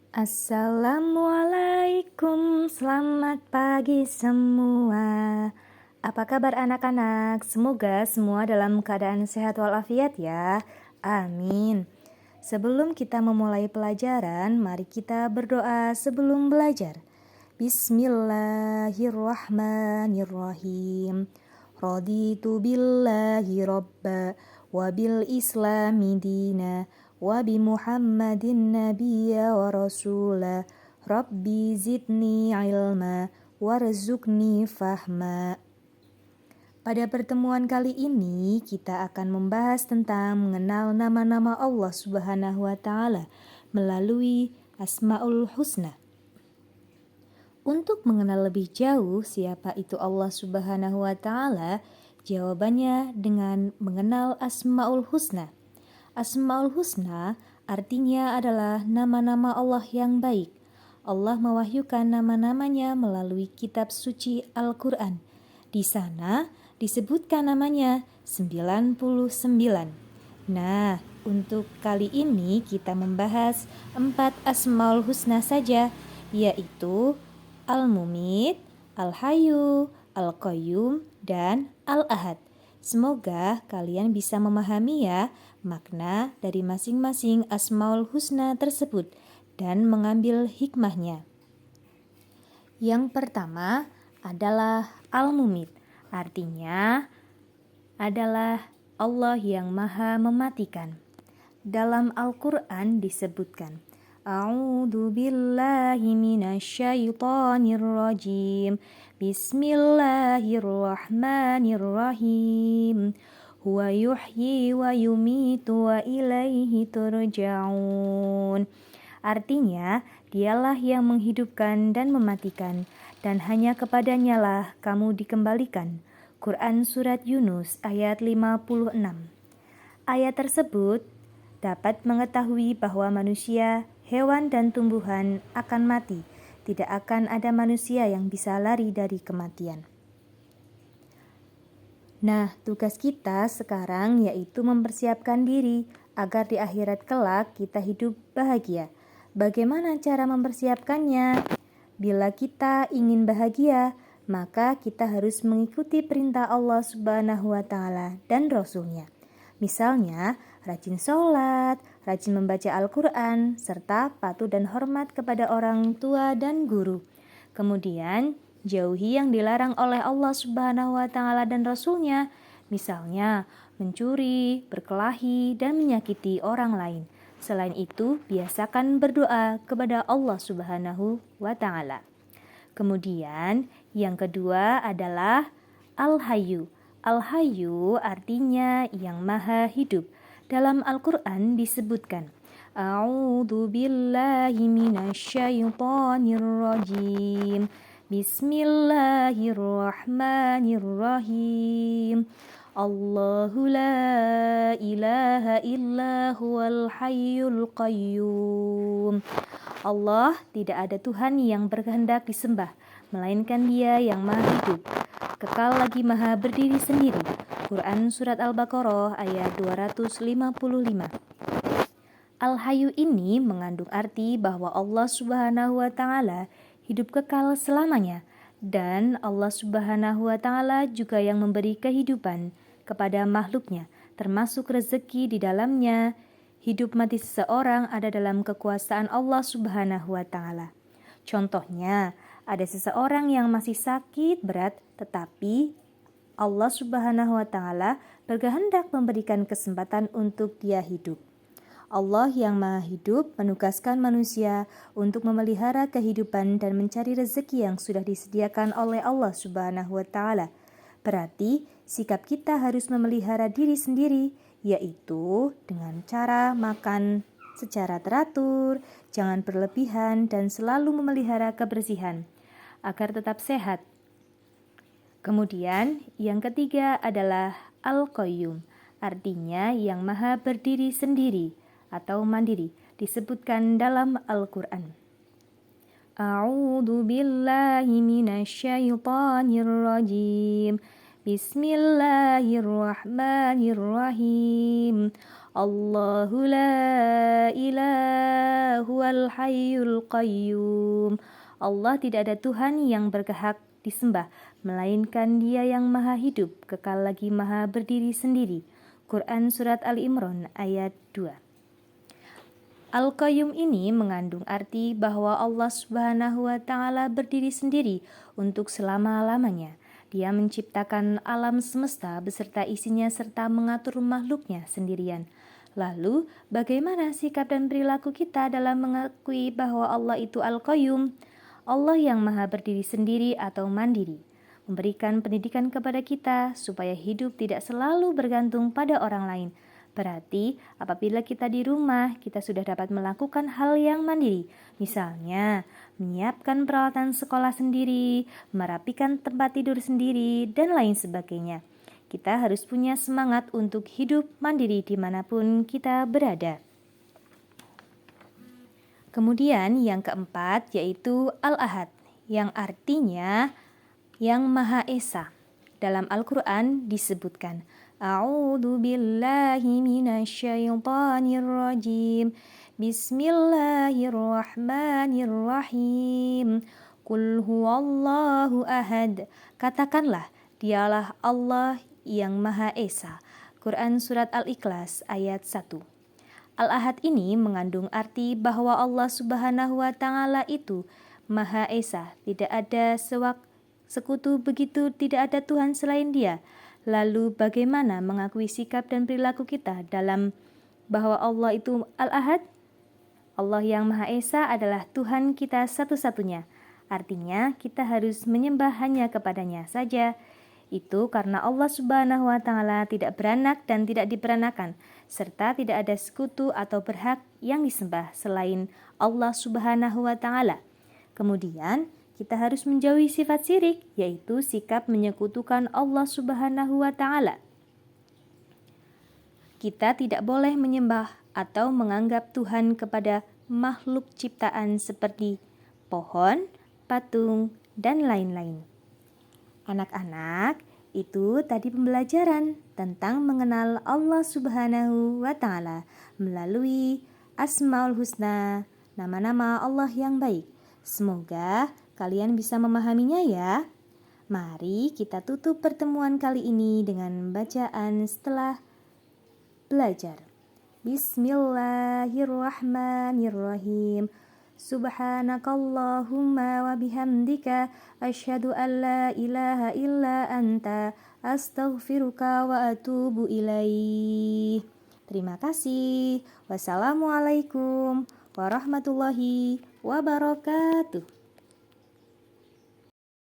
Assalamualaikum, selamat pagi semua. Apa kabar anak-anak? Semoga semua dalam keadaan sehat walafiat ya. Amin. Sebelum kita memulai pelajaran, mari kita berdoa sebelum belajar. Bismillahirrahmanirrahim. Raditu billahi robba wa bil islami dina wa bi Muhammadin nabiyya wa rasula. Rabbi zidni ilma warzuqni fahma. Pada pertemuan kali ini kita akan membahas tentang mengenal nama-nama Allah Subhanahu wa taala melalui Asmaul Husna. Untuk mengenal lebih jauh siapa itu Allah Subhanahu wa taala, jawabannya dengan mengenal Asmaul Husna. Asmaul Husna artinya adalah nama-nama Allah yang baik. Allah mewahyukan nama-namanya melalui kitab suci Al-Quran. Di sana disebutkan namanya 99. Nah, untuk kali ini kita membahas 4 Asmaul Husna saja, yaitu Al-Mumit, Al-Hayyu, Al-Qayyum, dan Al-Ahad. Semoga kalian bisa memahami ya makna dari masing-masing Asmaul Husna tersebut dan mengambil hikmahnya. Yang pertama adalah Al-Mumit, artinya adalah Allah yang Maha Mematikan. Dalam Al-Quran disebutkan, A'udzu billahi minasyaitonir rajim. Bismillahirrahmanirrahim. Huwa yuhyi wa yumitu wa ilaihi turja'un. Artinya, dialah yang menghidupkan dan mematikan, dan hanya kepadanya lah kamu dikembalikan. Quran Surat Yunus ayat 56. Ayat tersebut dapat mengetahui bahwa manusia, hewan, dan tumbuhan akan mati. Tidak akan ada manusia yang bisa lari dari kematian. Nah, tugas kita sekarang yaitu mempersiapkan diri agar di akhirat kelak kita hidup bahagia. Bagaimana cara mempersiapkannya? Bila kita ingin bahagia, maka kita harus mengikuti perintah Allah Subhanahu wa taala dan Rasul-Nya. Misalnya, rajin sholat, rajin membaca Al-Quran, serta patuh dan hormat kepada orang tua dan guru. Kemudian, jauhi yang dilarang oleh Allah Subhanahu wa taala dan Rasul-Nya, misalnya mencuri, berkelahi, dan menyakiti orang lain. Selain itu, biasakan berdoa kepada Allah Subhanahu wa taala. Kemudian, yang kedua adalah Al-Hayyu. Al-Hayyu artinya yang maha hidup. Dalam Al-Quran disebutkan, A'udzu billahi minasyaitonir rajim. Bismillahirrahmanirrahim. Allahu la ilaha illa huwal hayyul qayyum. Allah tidak ada Tuhan yang berkehendak disembah, melainkan Dia yang maha hidup, kekal lagi maha berdiri sendiri. Quran Surat Al-Baqarah ayat 255. Al-Hayyu ini mengandung arti bahwa Allah Subhanahu wa taala hidup kekal selamanya, dan Allah Subhanahu wa taala juga yang memberi kehidupan kepada makhluknya, termasuk rezeki di dalamnya. Hidup mati seseorang ada dalam kekuasaan Allah Subhanahu wa taala. Contohnya, ada seseorang yang masih sakit berat, tetapi Allah Subhanahu wa taala berkehendak memberikan kesempatan untuk dia hidup. Allah yang maha hidup menugaskan manusia untuk memelihara kehidupan dan mencari rezeki yang sudah disediakan oleh Allah Subhanahu wa taala. Berarti sikap kita harus memelihara diri sendiri, yaitu dengan cara makan secara teratur, jangan berlebihan, dan selalu memelihara kebersihan agar tetap sehat. Kemudian yang ketiga adalah Al-Qayyum, artinya yang maha berdiri sendiri atau mandiri, disebutkan dalam Al-Quran. A'udzu billahi minasyaitonir rajim. Bismillahirrahmanirrahim. Allahu la ilaha huwal hayyul qayyum. Allah tidak ada Tuhan yang berhak disembah, melainkan Dia yang maha hidup, kekal lagi maha berdiri sendiri. Quran Surat Ali Imran ayat 2. Al-Qayyum ini mengandung arti bahwa Allah Subhanahu wa Ta'ala berdiri sendiri untuk selama-lamanya. Dia menciptakan alam semesta beserta isinya serta mengatur makhluknya sendirian. Lalu, bagaimana sikap dan perilaku kita dalam mengakui bahwa Allah itu Al-Qayyum? Allah yang maha berdiri sendiri atau mandiri, memberikan pendidikan kepada kita supaya hidup tidak selalu bergantung pada orang lain. Berarti apabila kita di rumah, kita sudah dapat melakukan hal yang mandiri. Misalnya, menyiapkan peralatan sekolah sendiri, merapikan tempat tidur sendiri, dan lain sebagainya. Kita harus punya semangat untuk hidup mandiri dimanapun kita berada. Kemudian yang keempat yaitu Al-Ahad, yang artinya yang Maha Esa. Dalam Al-Quran disebutkan, A'udzu billahi minasyaitonir rajim. Bismillahirrahmanirrahim. Qul huwallahu ahad. Katakanlah, dialah Allah yang Maha Esa. Quran Surat Al-Ikhlas ayat 1. Al-Ahad ini mengandung arti bahwa Allah Subhanahu wa Ta'ala itu Maha Esa, tidak ada sekutu, begitu tidak ada Tuhan selain Dia. Lalu bagaimana mengakui sikap dan perilaku kita dalam bahwa Allah itu Al-Ahad? Allah yang Maha Esa adalah Tuhan kita satu-satunya. Artinya kita harus menyembah hanya kepadanya saja. Itu karena Allah Subhanahu wa Ta'ala tidak beranak dan tidak diperanakan, serta tidak ada sekutu atau berhak yang disembah selain Allah Subhanahu wa Ta'ala. Kemudian kita harus menjauhi sifat syirik, yaitu sikap menyekutukan Allah Subhanahu wa Ta'ala. Kita tidak boleh menyembah atau menganggap Tuhan kepada makhluk ciptaan seperti pohon, patung, dan lain-lain. Anak-anak, itu tadi pembelajaran tentang mengenal Allah Subhanahu wa Ta'ala melalui Asmaul Husna, nama-nama Allah yang baik. Semoga kalian bisa memahaminya ya. Mari kita tutup pertemuan kali ini dengan bacaan setelah belajar. Bismillahirrahmanirrahim. Subhanakallahumma wa bihamdika asyhadu an la ilaha illa anta astaghfiruka wa atubu ilaih. Terima kasih. Wassalamualaikum warahmatullahi wabarakatuh.